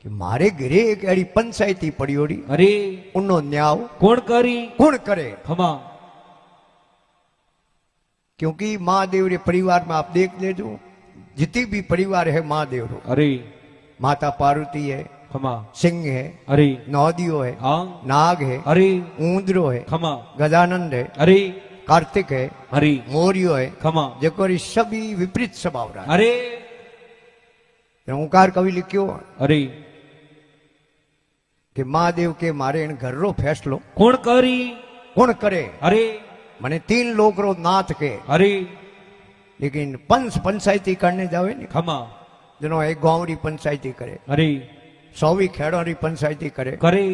कि मारे घरे एक अड़ी पंचायती पड़ी होड़ी अरे उन्नो न्याव कौन करे खमा क्योंकि महादेव रे परिवार में आप देख लेजो जितनी भी परिवार है महादेव रो अरे माता पार्वती है खमा सिंह है अरे नौदियो है हाँ नाग है अरे ऊंदरो है खमा गजानंद है अरे कार्तिक है अरे मोरियो है खमा जेको री सभी विपरीत स्वभाव रहा अरे ओंकार कवि लिखियो अरे कि महादेव के मारे इन घर रो फैसलो कौन करे अरे मने 3 लोग रो नाथ के अरे लेकिन पंचायती करने जावे नहीं खमा जनो एक गांव री पंचायती करे अरे 100 खेड़ों री पंचायती करे करे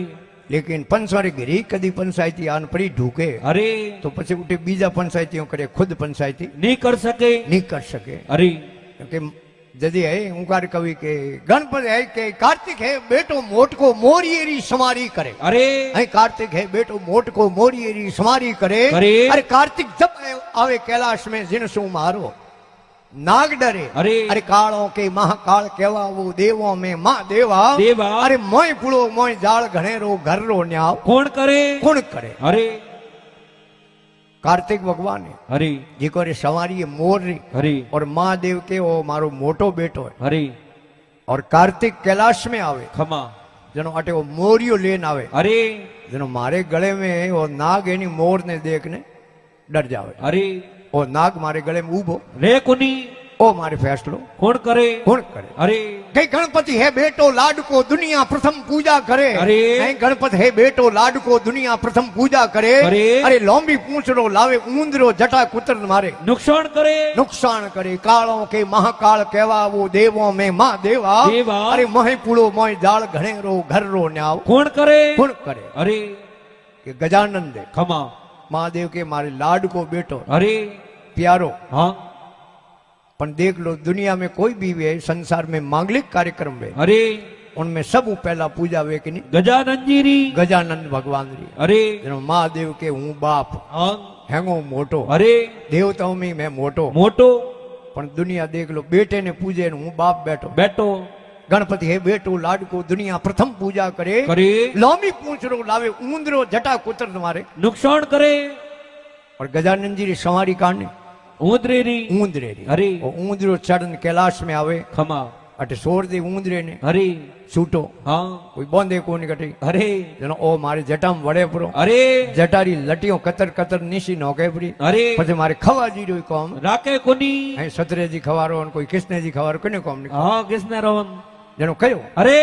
लेकिन पंचवारी घरी कदी पंचायती आन पड़ी ढूके अरे तो पछी उठे बीजा पंचायतियों करे खुद पंचायती नहीं कर सके अरे क्योंकि जदी है ओंकार कवि के गणपति है के कार्तिक है बेटो मोट को मोरियेरी समारी करे अरे कार्तिक है बेटो मोट को मोरियेरी समारी करे अरे कार्तिक जब आवे कैलाश में जिनसु मारो नाग डरे अरे कालों के महाकाल केवा वो देवों में मां देवा अरे मोय पुड़ो मोय जाल घनेरो घर रो न्याव कौन करे अरे कार्तिक भगवान है अरे जिको रे सवारी है मोर री अरे और महादेव के वो मारो मोटो बेटो है अरे और कार्तिक कैलाश में आवे खमा जनो अटे वो मोरियो लेन आवे अरे जनो मारे गले में है वो नाग एनी मोर ने देखने डर जावे अरे वो नाग मारे गले में उभो रे कुनी ओ मारे फैसलो कौन करे अरे कई गणपति है बेटो लाड को दुनिया प्रथम पूजा करे अरे गणपति है बेटो लाड को दुनिया प्रथम पूजा करे अरे लंबी पूंछ रो लावे ऊंदरो जटा कुतर मारे नुकसान करे कालों के महाकाल केवा वो देवों में मां देवा अरे मोह पुड़ो मोह जाल घणे रो घर रो न्याव कौन करे अरे के गजानंद है खमा महादेव के मारे लाड को बेटो अरे प्यारो हाँ पण देख लो दुनिया में कोई भी है संसार में मांगलिक कार्यक्रम है अरे उनमें सब पहला पूजा वे कि नहीं गजानंद भगवान री अरे महादेव के हूँ बाप हाँ हैंगो मोटो अरे देवताओं में मैं मोटो पण दुनिया देख लो बेटे ने पूजे हूँ बाप बैठो गणपति है बेटो लाड को दुनिया प्रथम पूजा करे लांबी पूंछ रो लावे ऊंदरो जटा कुतर मारे नुकसान करे और गजानंद जी री सवारी काढ़ने ऊंदरेरी अरे ऊंदरो चढ़न कैलाश में आवे खमा अटे सोर दे ऊंदरे ने अरे छूटो हाँ कोई बोंदे कोनी कटी अरे जनो ओ मारे जटा में वड़े परो अरे जटारी लटियों कतर निशी नौके पड़ी अरे पछे मारे खवा जी रो कॉम राके कोनी सतरे जी खवारो कोई कृष्ण जी खवारो कोने कॉम हाँ कृष्ण रोवन जनो कयो अरे